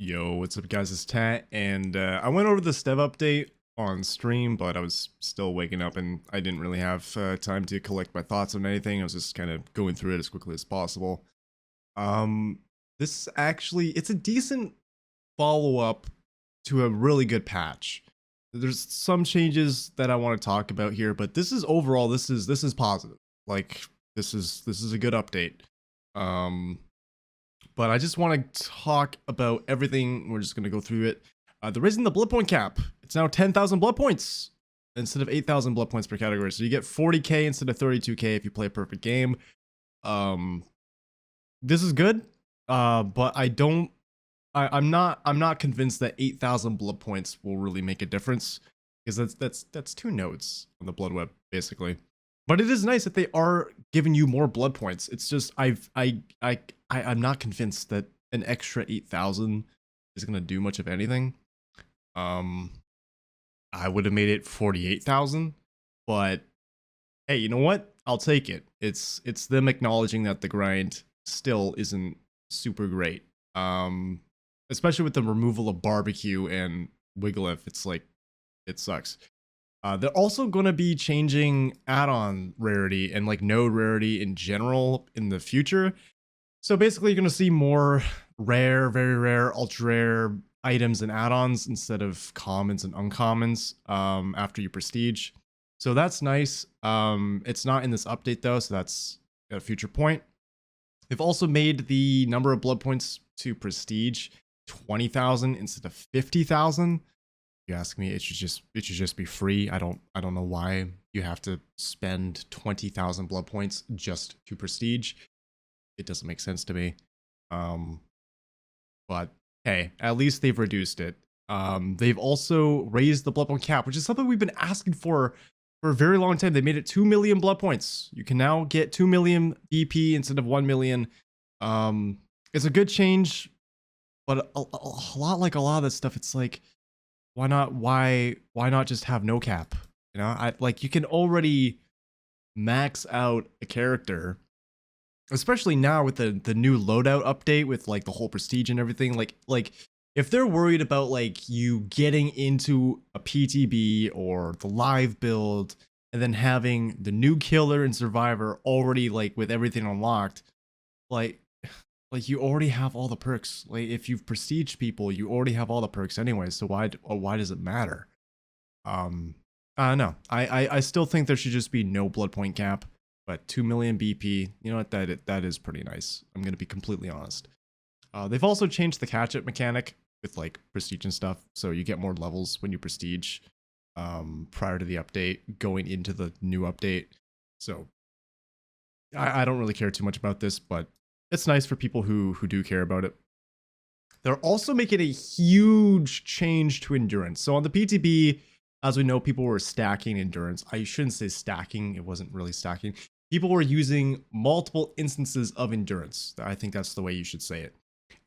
Yo, what's up guys, it's Tat, and I went over the Stev update on stream, but I was still waking up and I didn't really have time to collect my thoughts on anything. I was just kind of going through it as quickly as possible. Um, it's a decent follow-up to a really good patch. There's some changes that I want to talk about here, but this is overall, this is positive. Like, this is a good update. Um, but I just want to talk about everything. We're just going to go through it. They're raising the blood point cap. It's now 10,000 blood points instead of 8,000 blood points per category. So you get 40k instead of 32k if you play a perfect game. This is good, but I'm not convinced that 8,000 blood points will really make a difference, because that's two nodes on the blood web basically. But it is nice that they are giving you more blood points. It's just I'm not convinced that an extra 8,000 is gonna do much of anything. I would have made it 48,000, but hey, you know what? I'll take it. It's them acknowledging that the grind still isn't super great. Especially with the removal of barbecue and Wigglyf, it's like, it sucks. They're also going to be changing add-on rarity and like node rarity in general in the future. So basically, you're going to see more rare, very rare, ultra rare items and add-ons instead of commons and uncommons after you prestige. So that's nice. It's not in this update though, so that's a future point. They've also made the number of blood points to prestige 20,000 instead of 50,000. You ask me, it should just be free. I don't know why you have to spend 20,000 blood points just to prestige. It doesn't make sense to me. But hey, at least they've reduced it. They've also raised the blood point cap, which is something we've been asking for a very long time. They made it 2 million blood points. You can now get 2 million BP instead of 1 million. It's a good change, but a lot of this stuff, it's like, why not just have no cap? You know, you can already max out a character, especially now with the new loadout update with like the whole prestige and everything. Like if they're worried about like you getting into a PTB or the live build and then having the new killer and survivor already like with everything unlocked, like you already have all the perks. Like if you've prestige people, you already have all the perks anyway. So why does it matter? I don't know. I still think there should just be no blood point cap, but 2 million BP. You know what? That is pretty nice. I'm gonna be completely honest. They've also changed the catch up mechanic with like prestige and stuff, so you get more levels when you prestige prior to the update, going into the new update. So I don't really care too much about this, but it's nice for people who do care about it. They're also making a huge change to endurance. So on the PTB, as we know, people were stacking endurance. I shouldn't say stacking. It wasn't really stacking. People were using multiple instances of endurance. I think that's the way you should say it.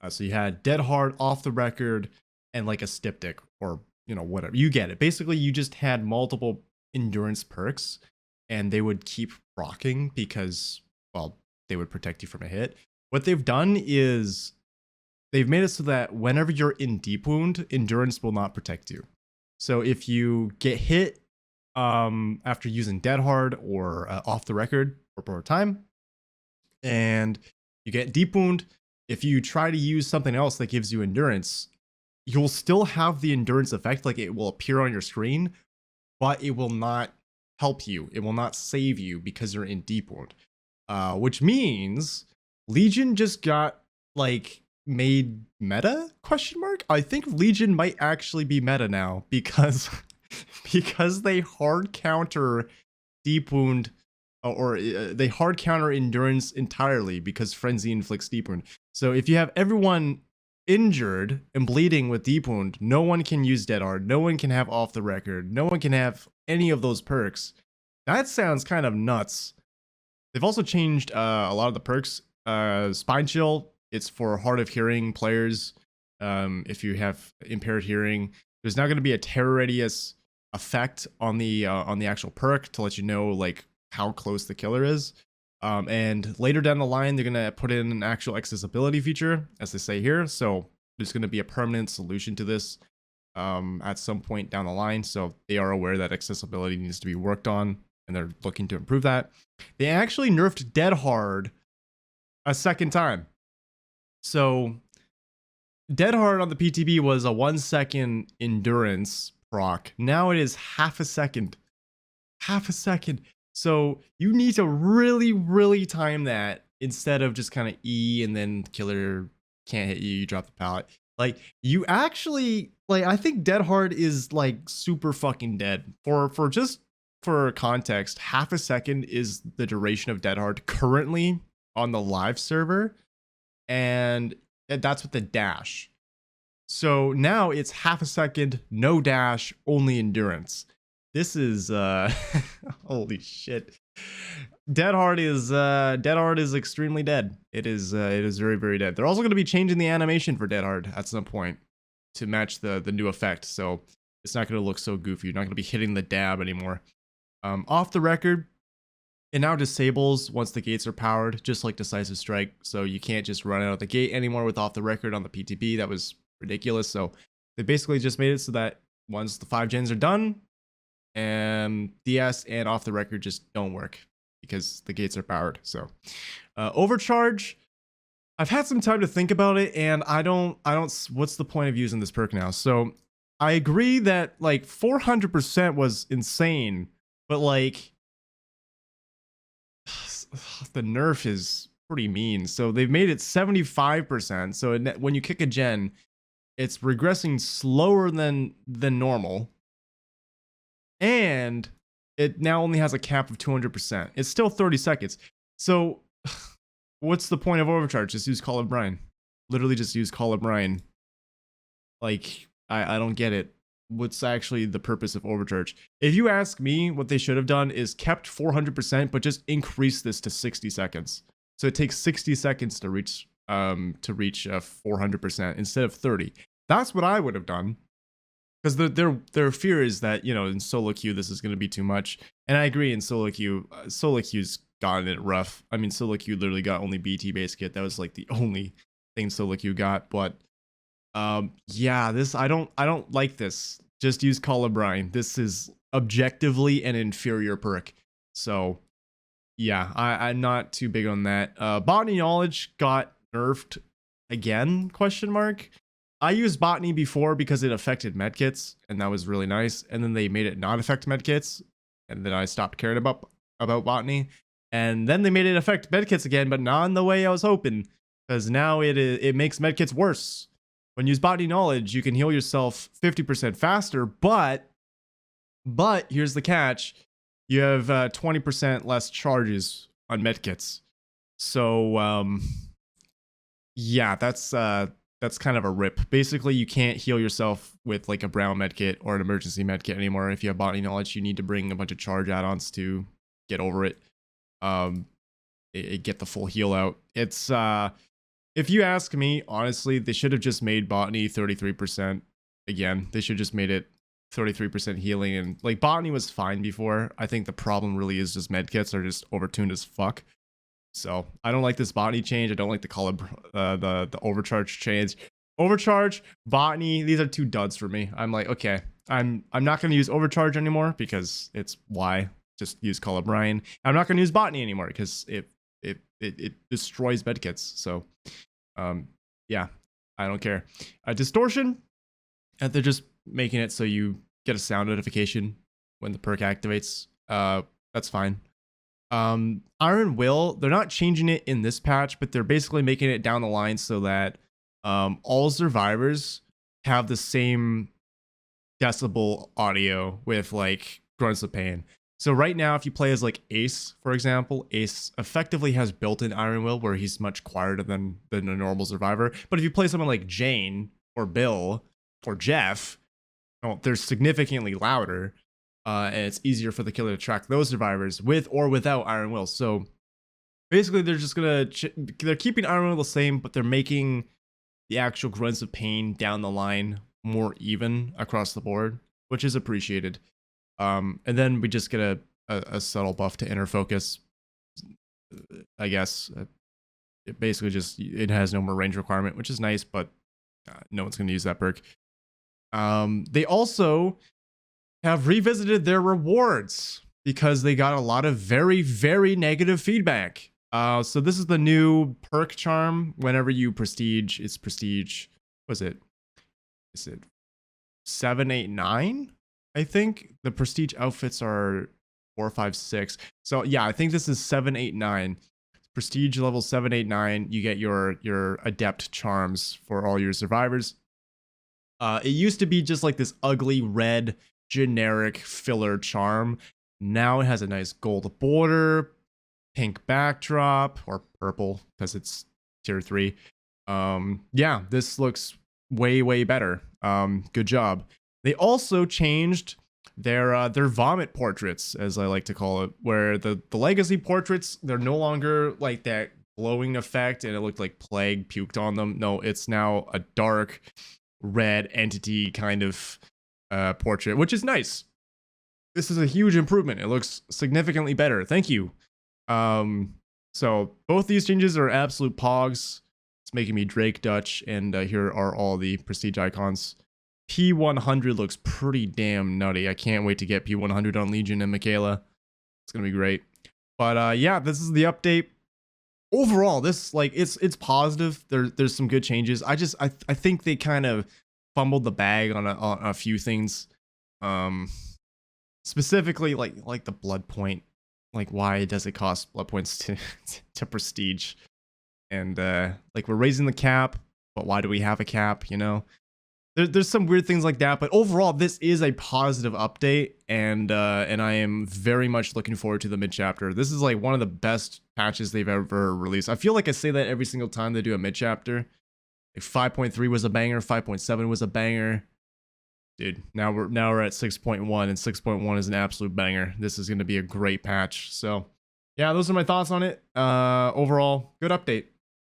So you had dead hard, off the record, and like a styptic, or you know, whatever. You get it. Basically, you just had multiple endurance perks, and they would keep rocking because, well, they would protect you from a hit. What they've done is they've made it so that whenever you're in deep wound, endurance will not protect you. So if you get hit after using dead hard or off the record for a time, and you get deep wound, if you try to use something else that gives you endurance, you'll still have the endurance effect, like it will appear on your screen, but it will not help you. It will not save you because you're in deep wound. Which means Legion just got like made meta ? I think Legion might actually be meta now because they hard counter deep wound, or they hard counter endurance entirely because frenzy inflicts deep wound. So if you have everyone injured and bleeding with deep wound, no one can use dead hard, no one can have off the record, no one can have any of those perks. That sounds kind of nuts. They've also changed a lot of the perks. Spine Chill, it's for hard of hearing players. If you have impaired hearing, there's now going to be a terror radius effect on the actual perk to let you know like how close the killer is. And later down the line, they're going to put in an actual accessibility feature, as they say here. So there's going to be a permanent solution to this at some point down the line. So they are aware that accessibility needs to be worked on, and they're looking to improve that. They actually nerfed dead hard a second time. So dead hard on the PTB was a 1 second endurance proc. Now it is half a second. Half a second. So you need to really, really time that instead of just kind of E and then killer can't hit you, you drop the pallet. Like you actually, like, I think dead hard is like super fucking dead. For context, half a second is the duration of dead hard currently on the live server, and that's with the dash. So now it's half a second, no dash, only endurance. This is holy shit. Dead hard is extremely dead. It is very, very dead. They're also going to be changing the animation for dead hard at some point to match the new effect. So it's not going to look so goofy. You're not going to be hitting the dab anymore. Off the record, it now disables once the gates are powered, just like Decisive Strike. So you can't just run out of the gate anymore with off the record on the PTB. That was ridiculous. So they basically just made it so that once the 5 gens are done, and DS and off the record just don't work because the gates are powered. So overcharge, I've had some time to think about it, and I don't what's the point of using this perk now? So I agree that like 400% was insane, but like the nerf is pretty mean. So they've made it 75%. So when you kick a gen, it's regressing slower than normal. And it now only has a cap of 200%. It's still 30 seconds. So what's the point of overcharge? Just use Call of Brine. Literally just use Call of Brine. Like, I don't get it. What's actually the purpose of overcharge? If you ask me, what they should have done is kept 400%, but just increase this to 60 seconds. So it takes 60 seconds to reach 400% instead of 30. That's what I would have done. Because their fear is that, you know, in solo queue this is going to be too much, and I agree. In solo queue's gotten it rough. I mean, solo queue literally got only BT base kit. That was like the only thing solo queue got. But yeah, this I don't like this. Just use Call of Brine. This is objectively an inferior perk. So yeah, I'm not too big on that. Botany knowledge got nerfed again? Question mark. I used botany before because it affected medkits, and that was really nice. And then they made it not affect medkits, and then I stopped caring about botany. And then they made it affect medkits again, but not in the way I was hoping, because now it makes medkits worse. When you use botany knowledge, you can heal yourself 50% faster, but here's the catch: you have 20% less charges on medkits. So yeah, that's kind of a rip. Basically, you can't heal yourself with like a brown medkit or an emergency medkit anymore. If you have botany knowledge, you need to bring a bunch of charge add-ons to get over it. Get the full heal out. It's if you ask me, honestly, they should have just made botany 33%. Again, they should just made it 33% healing, and like botany was fine before. I think the problem really is just medkits are just overtuned as fuck. So I don't like this botany change. I don't like the call the overcharge change. Overcharge, botany, these are two duds for me. I'm like, okay, I'm not gonna use overcharge anymore because it's why. Just use Call of Brine. I'm not gonna use botany anymore because it destroys medkits. So yeah, I don't care. Distortion, they're just making it so you get a sound notification when the perk activates. That's fine. Iron Will, they're not changing it in this patch, but they're basically making it down the line so that all survivors have the same decibel audio with like grunts of pain. So right now, if you play as like Ace, for example, Ace effectively has built-in Iron Will where he's much quieter than a normal survivor. But if you play someone like Jane or Bill or Jeff, well, they're significantly louder. And it's easier for the killer to track those survivors with or without Iron Will. So basically, they're just they're keeping Iron Will the same, but they're making the actual grunts of pain down the line more even across the board, which is appreciated. And then we just get a subtle buff to inner focus, I guess. It basically just, it has no more range requirement, which is nice, but No one's gonna use that perk. They also have revisited their rewards because they got a lot of very, very negative feedback. So this is the new perk charm. Whenever you prestige, it's prestige. Was it? Is it 7, 8, 9? I think the prestige outfits are 4, 5, 6. So yeah, I think this is 7, 8, 9. Prestige level 7, 8, 9. You get your adept charms for all your survivors. It used to be just like this ugly red generic filler charm. Now it has a nice gold border, pink backdrop, or purple because it's tier 3. Yeah, this looks way better. Good job. They also changed their vomit portraits, as I like to call it, where the legacy portraits, they're no longer like that glowing effect and it looked like plague puked on them. No, it's now a dark red entity kind of portrait, which is nice. This is a huge improvement. It looks significantly better. Thank you. So both these changes are absolute pogs. It's making me Drake Dutch, and here are all the prestige icons. P100 looks pretty damn nutty. I can't wait to get P100 on Legion and Michaela. It's gonna be great. But yeah, this is the update. Overall, this like it's positive. There's some good changes. I think they kind of fumbled the bag on a few things. Specifically like the blood point. Like, why does it cost blood points to prestige? And like, we're raising the cap, but why do we have a cap? You know, there's some weird things like that. But overall, this is a positive update, and I am very much looking forward to the mid chapter. This is like one of the best patches they've ever released. I feel like I say that every single time they do a mid chapter. Like 5.3 was a banger, 5.7 was a banger. Dude, now we're at 6.1, and 6.1 is an absolute banger. This is going to be a great patch. So, yeah, those are my thoughts on it. Overall, good update.